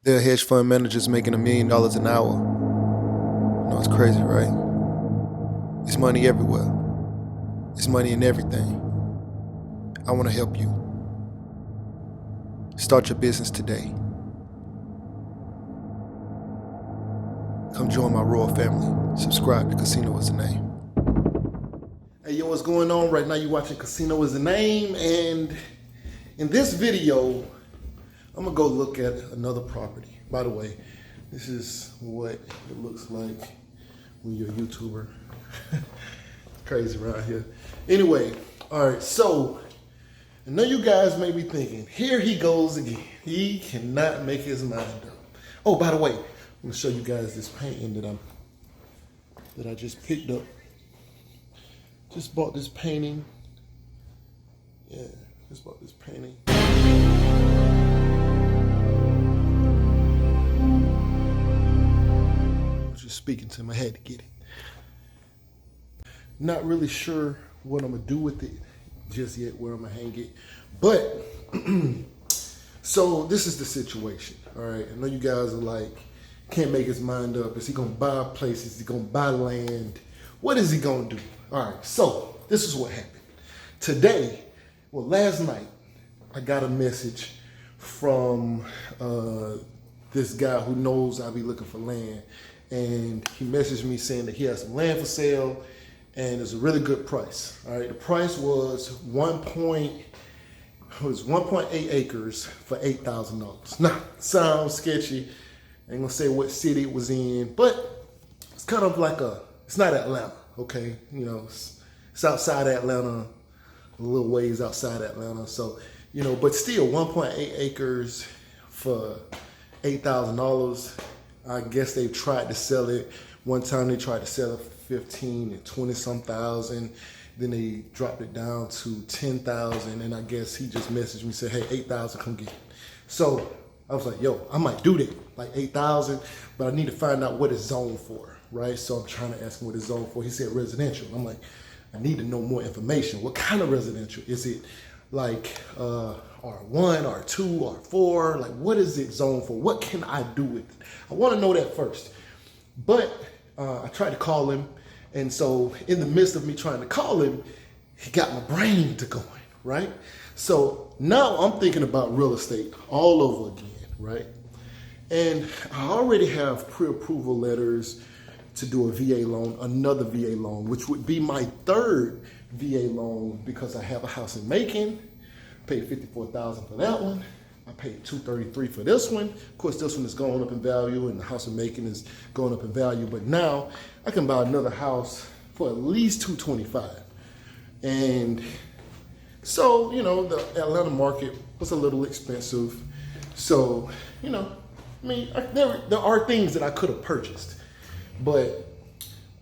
There are hedge fund managers making $1 million an hour. You know, it's crazy, right? It's money everywhere. It's money in everything. I want to help you. Start your business today. Come join my royal family. Subscribe to Casino is the Name. Hey, yo, what's going on? Right now you're watching Casino is the Name, and in this video, I'm gonna go look at another property. By the way, this is what it looks like when you're a YouTuber. Crazy around here. Anyway, all right, so I know you guys may be thinking, here he goes again. He cannot make his mind up. Oh, by the way, I'm gonna show you guys this painting that I just picked up. Just bought this painting. Yeah, just bought this painting. Just speaking to him, I had to get it. Not really sure what I'm gonna do with it just yet, where I'm gonna hang it. But so this is the situation. All right, I know you guys are like, can't make his mind up. Is he gonna buy a place? Is he gonna buy land? What is he gonna do? All right, so this is what happened. Today, well, last night, I got a message from this guy who knows I'll be looking for land. And he messaged me saying that he has some land for sale and it's a really good price. All right, the price was 1.8 acres for $8,000. Now, sounds sketchy. I ain't gonna say what city it was in, but it's kind of like it's not Atlanta, okay? You know, it's outside Atlanta, a little ways outside Atlanta. So, you know, but still 1.8 acres for $8,000. I guess they tried to sell it. One time they tried to sell it for 15 and 20 some thousand. Then they dropped it down to 10,000. And I guess he just messaged me, said, hey, 8,000, come get it. So I was like, yo, I might do that, like 8,000, but I need to find out what it's zoned for, right? So I'm trying to ask him what it's zoned for. He said residential. I'm like, I need to know more information. What kind of residential? Is it like R1, R2, R4? Like, what is it zoned for? What can I do with it? I want to know that first. But I tried to call him, and so in the midst of me trying to call him, he got my brain to going, right? So now I'm thinking about real estate all over again, right? And I already have pre-approval letters to do a VA loan, another VA loan, which would be my third VA loan because I have a house in Macon. Paid $54,000 for that one. I paid $233 for this one. Of course, this one is going up in value, and the house in Macon is going up in value. But now I can buy another house for at least $225. And so, you know, the Atlanta market was a little expensive. So, you know, I mean, there are things that I could have purchased, but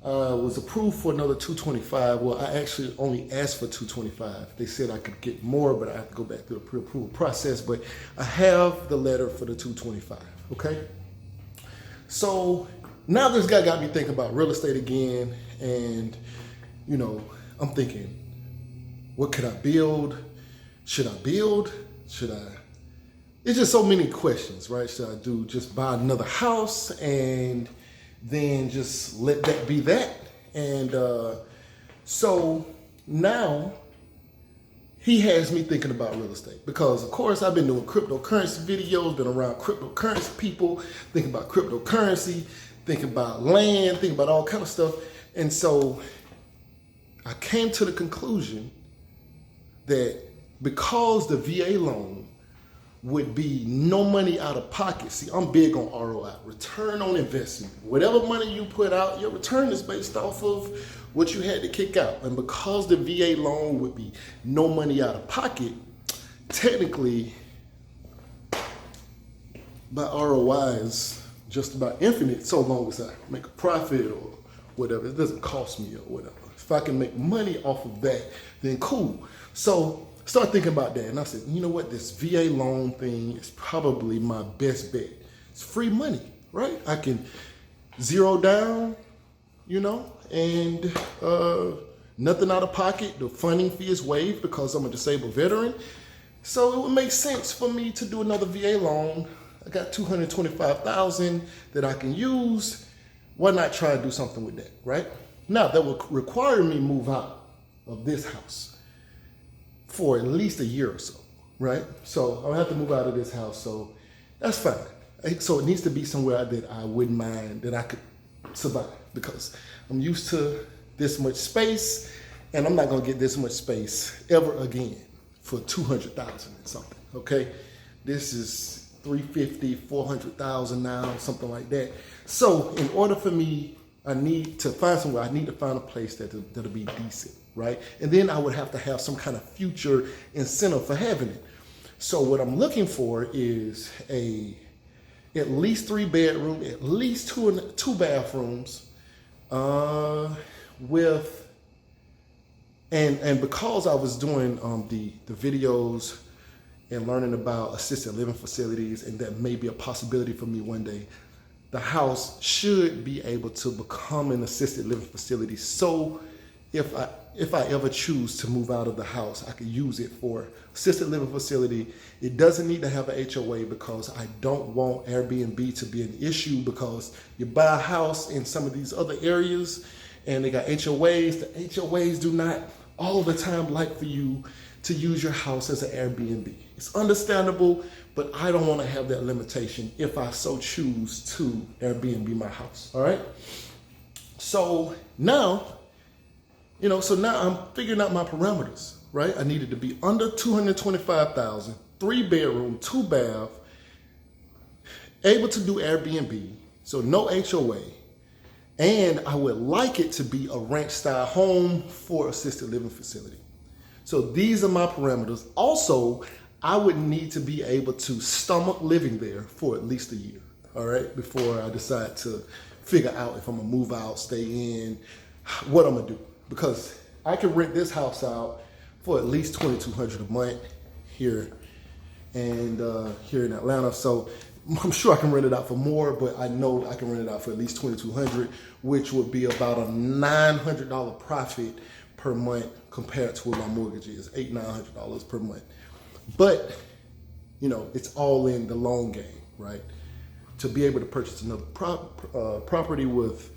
was approved for another $225. Well, I actually only asked for $225. They said I could get more, but I have to go back through the pre-approval process. But I have the letter for the $225. Okay. So now this guy got me thinking about real estate again, and you know, I'm thinking, what could I build? Should I build? Should I? It's just so many questions, right? Should I just buy another house and then just let that be that? And so now he has me thinking about real estate because, of course, I've been doing cryptocurrency videos, been around cryptocurrency people, thinking about cryptocurrency, thinking about land, thinking about all kind of stuff. And so I came to the conclusion that because the VA loan would be no money out of pocket. See, I'm big on ROI, return on investment. Whatever money you put out, your return is based off of what you had to kick out. And because the VA loan would be no money out of pocket, technically, my ROI is just about infinite so long as I make a profit or whatever. It doesn't cost me or whatever. If I can make money off of that, then cool. So start thinking about that, and I said, you know what, this VA loan thing is probably my best bet. It's free money, right? I can zero down, you know, and nothing out of pocket. The funding fee is waived because I'm a disabled veteran. So it would make sense for me to do another VA loan I got $225,000 that I can use. Why not try and do something with that, right? Now, that will require me move out of this house for at least a year or so, right? So I'll have to move out of this house, so that's fine. So it needs to be somewhere that I wouldn't mind, that I could survive, because I'm used to this much space, and I'm not gonna get this much space ever again for $200,000 and something, okay? This is $350,000, $400,000 now, something like that. So in order for me, I need to find somewhere, I need to find a place that'll be decent, right? And then I would have to have some kind of future incentive for having it. So what I'm looking for is at least 3 bedroom, at least two bathrooms, with, and because I was doing the videos and learning about assisted living facilities, and that may be a possibility for me one day, the house should be able to become an assisted living facility. So if I ever choose to move out of the house, I could use it for assisted living facility. It doesn't need to have an HOA, because I don't want Airbnb to be an issue, because you buy a house in some of these other areas and they got HOAs. The HOAs do not all the time like for you to use your house as an Airbnb. It's understandable, but I don't want to have that limitation if I so choose to Airbnb my house, all right? So now, so now I'm figuring out my parameters, right? I needed to be under $225,000, 3 bedroom, 2 bath, able to do Airbnb, so no HOA, and I would like it to be a ranch style home for assisted living facility. So these are my parameters. Also, I would need to be able to stomach living there for at least a year, all right, before I decide to figure out if I'm gonna move out, stay in, what I'm gonna do. Because I can rent this house out for at least $2,200 a month here and here in Atlanta. So I'm sure I can rent it out for more, but I know I can rent it out for at least $2,200, which would be about a $900 profit per month compared to what my mortgage is, $800-900 per month. But it's all in the long game, right? To be able to purchase another property with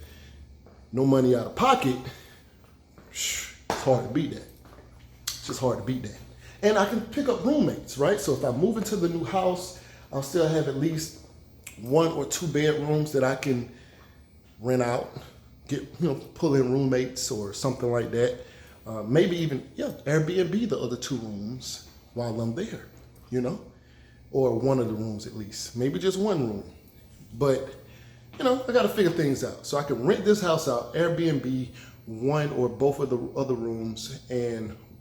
no money out of pocket, it's hard to beat that. It's just hard to beat that. And I can pick up roommates, right? So if I move into the new house, I'll still have at least 1 or 2 bedrooms that I can rent out, pull in roommates or something like that. Maybe even, Airbnb the other 2 rooms while I'm there, or one of the rooms at least, maybe just 1 room. But, I got to figure things out. So I can rent this house out, Airbnb 1 or both of the other rooms,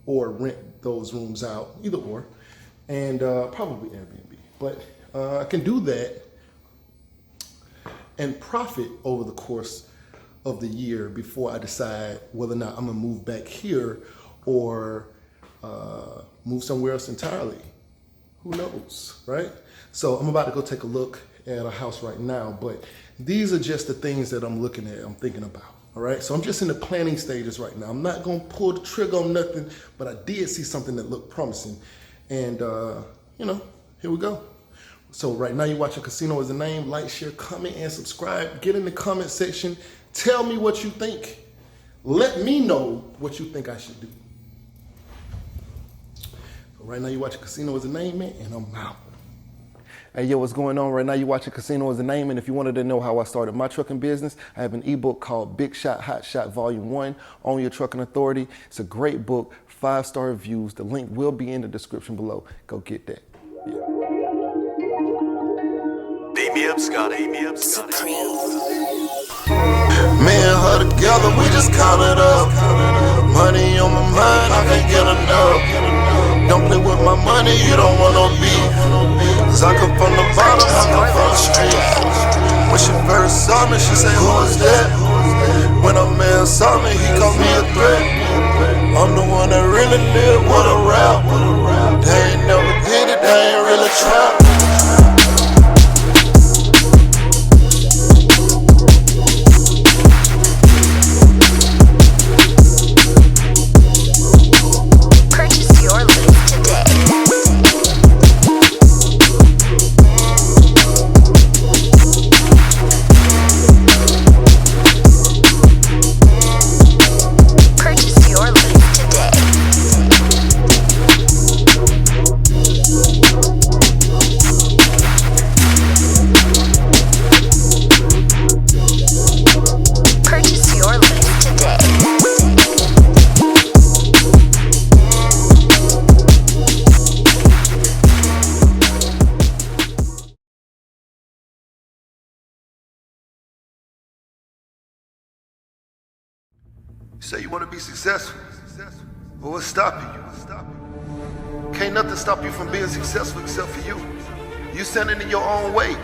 or rent those rooms out, either or, and probably Airbnb. But I can do that and profit over the course of the year before I decide whether or not I'm gonna move back here or move somewhere else entirely. Who knows, right? So I'm about to go take a look at a house right now, but these are just the things that I'm looking at, I'm thinking about, all right? So I'm just in the planning stages right now. I'm not gonna pull the trigger on nothing, but I did see something that looked promising. And, here we go. So right now you're watching Casino Is the Name. Like, share, comment, and subscribe. Get in the comment section. Tell me what you think. Let me know what you think I should do. So right now you're watching Casino Is the Name, man, and I'm out. Hey, yo, what's going on? Right now you're watching Casino Is the Name, and if you wanted to know how I started my trucking business, I have an ebook called Big Shot, Hot Shot Volume 1, Own Your Trucking Authority. It's a great book, 5-star reviews. The link will be in the description below. Go get that. Yeah. Beat me up, Scotty. Me up, Scotty. Me and her together, we just count it up. Money on my mind, I can't get enough. Don't play with my money, you don't want no beef. Cause I come from the bottom, I come from the streets. When she first saw me, she said, who is that? When a man saw me, he called me a threat. I'm the one that really live, what a rap. They ain't never did it, they ain't really trap. You say you want to be successful. Well, what's stopping you? Can't nothing stop you from being successful except for you. You standing in your own way.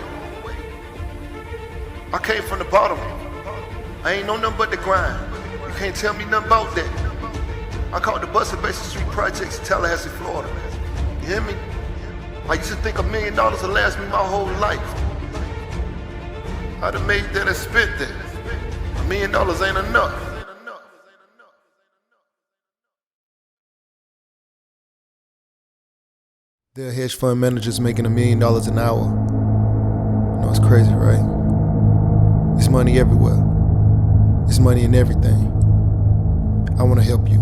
I came from the bottom. I ain't know nothing but the grind. You can't tell me nothing about that. I called the bus at Basin Street Projects in Tallahassee, Florida. You hear me? I used to think $1 million would last me my whole life. I'd have made that and spent that. $1 million ain't enough. There are hedge fund managers making $1 million an hour. You know, it's crazy, right? There's money everywhere. There's money in everything. I want to help you.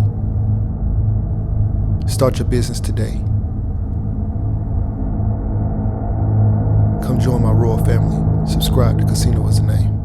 Start your business today. Come join my royal family. Subscribe to Casino Is the Name.